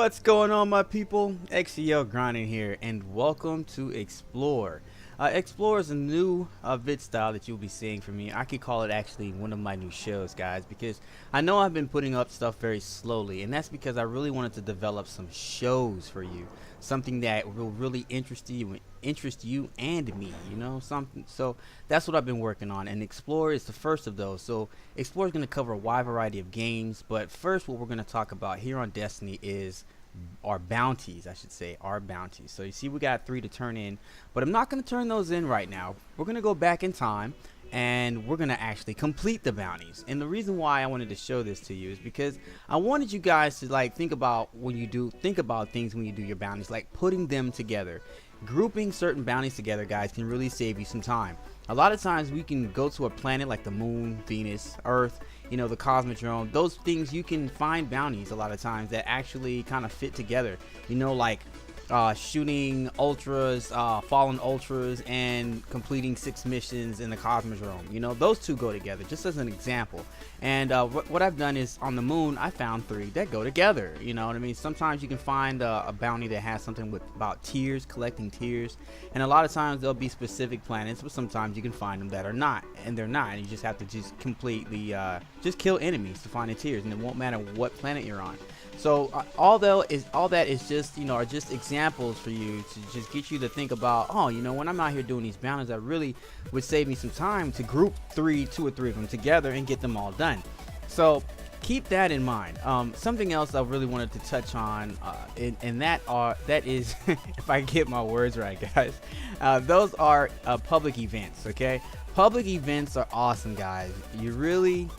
What's going on, my people? XEL Grinding here, and welcome to Explore. Explore is a new vid style that you'll be seeing from me. I could call it actually one of my new shows, guys, because I know I've been putting up stuff very slowly, and that's because I really wanted to develop some shows for you, something that will really interest you and me, you know, something. So that's what I've been working on, and Explore is the first of those. So Explore is going to cover a wide variety of games, but first, what we're going to talk about here on Destiny is our bounties. I should say our bounties. So you see we got 3 to turn in, but I'm not going to turn those in right now. We're going to go back in time and we're going to actually complete the bounties. And the reason why I wanted to show this to you is because I wanted you guys to think about things when you do your bounties, like putting them together. Grouping certain bounties together, guys, can really save you some time. A lot of times we can go to a planet like the moon, Venus, Earth, you know, the cosmodrome. Those things, you can find bounties a lot of times that actually kind of fit together, you know, like shooting ultras, fallen ultras, and completing 6 missions in the cosmodrome. You know, those two go together, just as an example. And what I've done is, on the moon, I found 3 that go together. You know what I mean? Sometimes you can find a bounty that has something about tears, collecting tears, and a lot of times there'll be specific planets, but sometimes you can find them that are not, and they're not. And you just have to just completely just kill enemies to find the tears, and it won't matter what planet you're on. So all that is just, you know, are just examples for you to just get you to think about, oh, you know, when I'm out here doing these bounties, I really would save me some time to group 2 or 3 of them together and get them all done. So keep that in mind. Something else I really wanted to touch on, and that is if I get my words right, guys, those are public events. Okay, public events are awesome, guys. You really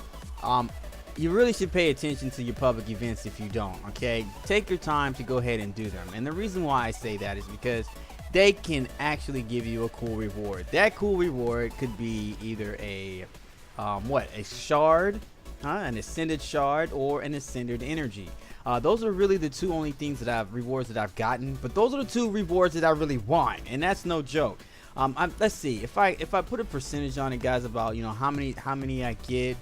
should pay attention to your public events. If you don't, okay, take your time to go ahead and do them. And the reason why I say that is because they can actually give you a cool reward. That cool reward could be either a shard, an ascended shard, or an ascended energy. Those are really the 2 only things rewards that I've gotten, but those are the 2 rewards that I really want, and that's no joke. Let's see, if I put a percentage on it, guys, about, you know, how many I get,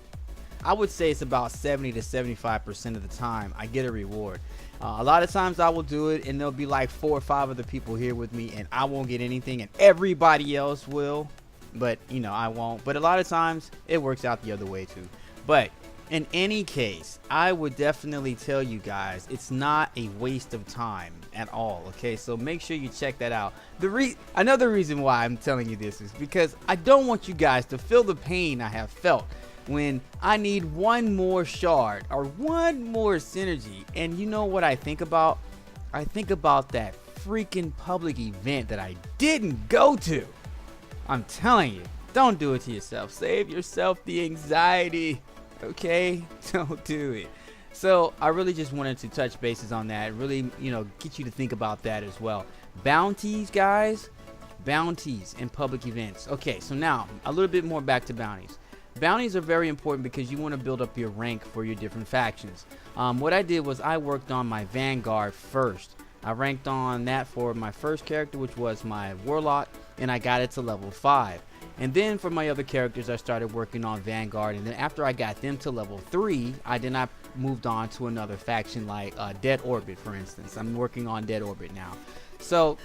I would say it's about 70 to 75% of the time I get a reward. A lot of times I will do it and there'll be like 4 or 5 other people here with me and I won't get anything, and everybody else will, but you know, I won't. But a lot of times it works out the other way too. But in any case, I would definitely tell you guys, it's not a waste of time at all. Okay, so make sure you check that out. Another reason why I'm telling you this is because I don't want you guys to feel the pain I have felt when I need 1 more shard or 1 more synergy. And you know what I think about? I think about that freaking public event that I didn't go to. I'm telling you, don't do it to yourself. Save yourself the anxiety, okay? Don't do it. So I really just wanted to touch bases on that, really, you know, get you to think about that as well. Bounties, guys, bounties and public events. Okay, so now a little bit more back to bounties. Bounties are very important because you want to build up your rank for your different factions. What I did was I worked on my Vanguard first. I ranked on that for my first character, which was my Warlock, and I got it to level 5. And then for my other characters, I started working on Vanguard, and then after I got them to level 3, I moved on to another faction like Dead Orbit, for instance. I'm working on Dead Orbit now. So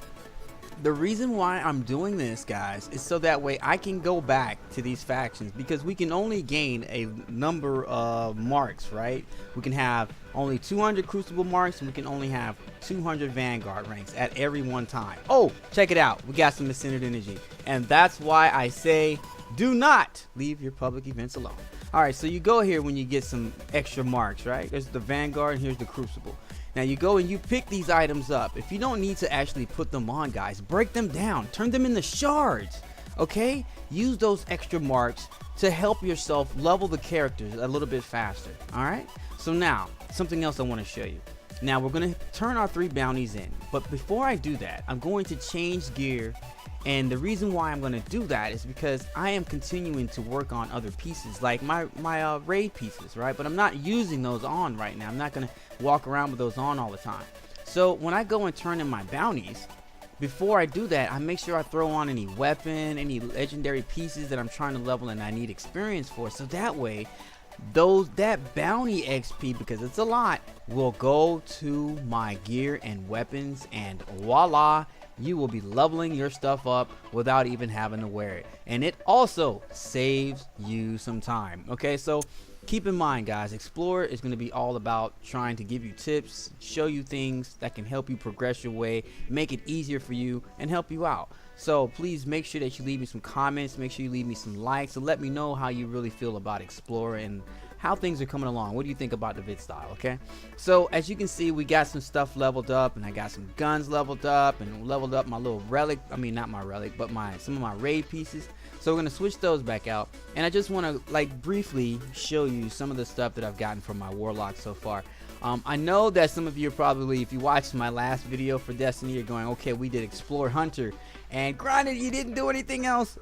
the reason why I'm doing this, guys, is so that way I can go back to these factions, because we can only gain a number of marks, right? We can have only 200 Crucible marks, and we can only have 200 Vanguard ranks at every one time. Oh, check it out. We got some Ascended Energy. And that's why I say do not leave your public events alone. Alright, so you go here when you get some extra marks, right? There's the Vanguard and here's the Crucible. Now you go and you pick these items up. If you don't need to actually put them on, guys, break them down, turn them into shards. Okay, use those extra marks to help yourself level the characters a little bit faster. All right, so now something else I want to show you. Now we're going to turn our 3 bounties in, but before I do that, I'm going to change gear. And the reason why I'm going to do that is because I am continuing to work on other pieces, like my raid pieces, right? But I'm not using those on right now. I'm not going to walk around with those on all the time. So when I go and turn in my bounties, before I do that, I make sure I throw on any weapon, any legendary pieces that I'm trying to level and I need experience for. So that way that bounty XP, because it's a lot, will go to my gear and weapons, and voila, you will be leveling your stuff up without even having to wear it. And it also saves you some time. Okay, so keep in mind, guys, Explorer is going to be all about trying to give you tips, show you things that can help you progress your way, make it easier for you, and help you out. So please make sure that you leave me some comments, make sure you leave me some likes, and let me know how you really feel about Explorer and how things are coming along. What do you think about the vid style? Okay, so as you can see, we got some stuff leveled up, and I got some guns leveled up, and leveled up my little relic, I mean not my relic, but some of my raid pieces. So we're gonna switch those back out, and I just want to like briefly show you some of the stuff that I've gotten from my warlock so far. I know that some of you are probably, if you watched my last video for Destiny, you're going, okay, we did Explore Hunter, and granted, you didn't do anything else.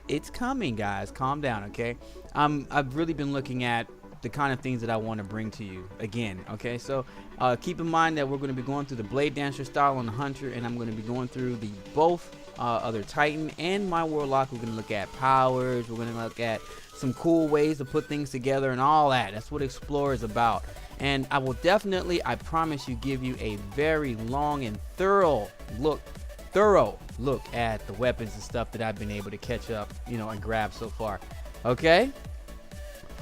It's coming, guys. Calm down, okay? I've really been looking at the kind of things that I want to bring to you again, okay? So keep in mind that we're going to be going through the Blade Dancer style on the Hunter, and I'm going to be going through the both other Titan and my Warlock. We're going to look at powers. We're going to look at some cool ways to put things together and all that. That's what Explorer is about. And I will definitely, I promise you, give you a very long and thorough look at the weapons and stuff that I've been able to catch up, you know, and grab so far. Okay?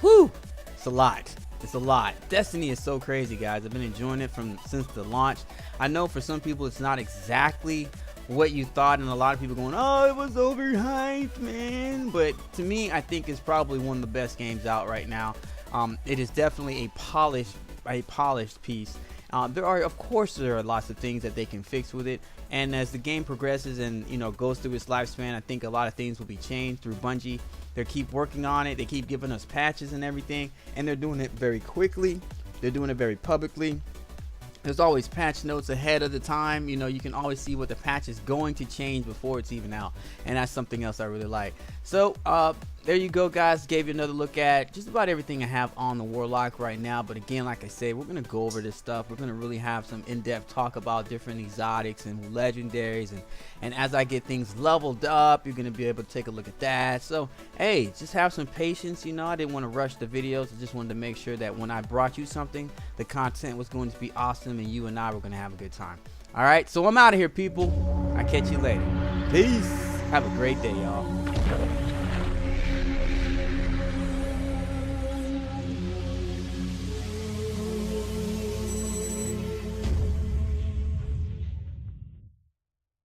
Whew! It's a lot. It's a lot. Destiny is so crazy, guys. I've been enjoying it since the launch. I know for some people it's not exactly what you thought, and a lot of people going, oh, it was overhyped, man. But to me, I think it's probably one of the best games out right now. It is definitely a polished piece. There are lots of things that they can fix with it, and as the game progresses and, you know, goes through its lifespan, I think a lot of things will be changed through Bungie. They keep working on it. They keep giving us patches and everything, and they're doing it very quickly. They're doing it very publicly. There's always patch notes ahead of the time. You know, you can always see what the patch is going to change before it's even out, and that's something else I really like. So there you go, guys. Gave you another look at just about everything I have on the Warlock right now. But again, like I said, we're gonna go over this stuff. We're gonna really have some in-depth talk about different exotics and legendaries, and as I get things leveled up, you're gonna be able to take a look at that. So hey, just have some patience. You know, I didn't want to rush the videos. I just wanted to make sure that when I brought you something, the content was going to be awesome, and you and I were gonna have a good time. All right, so I'm out of here, people. I'll catch you later. Peace. Have a great day, y'all.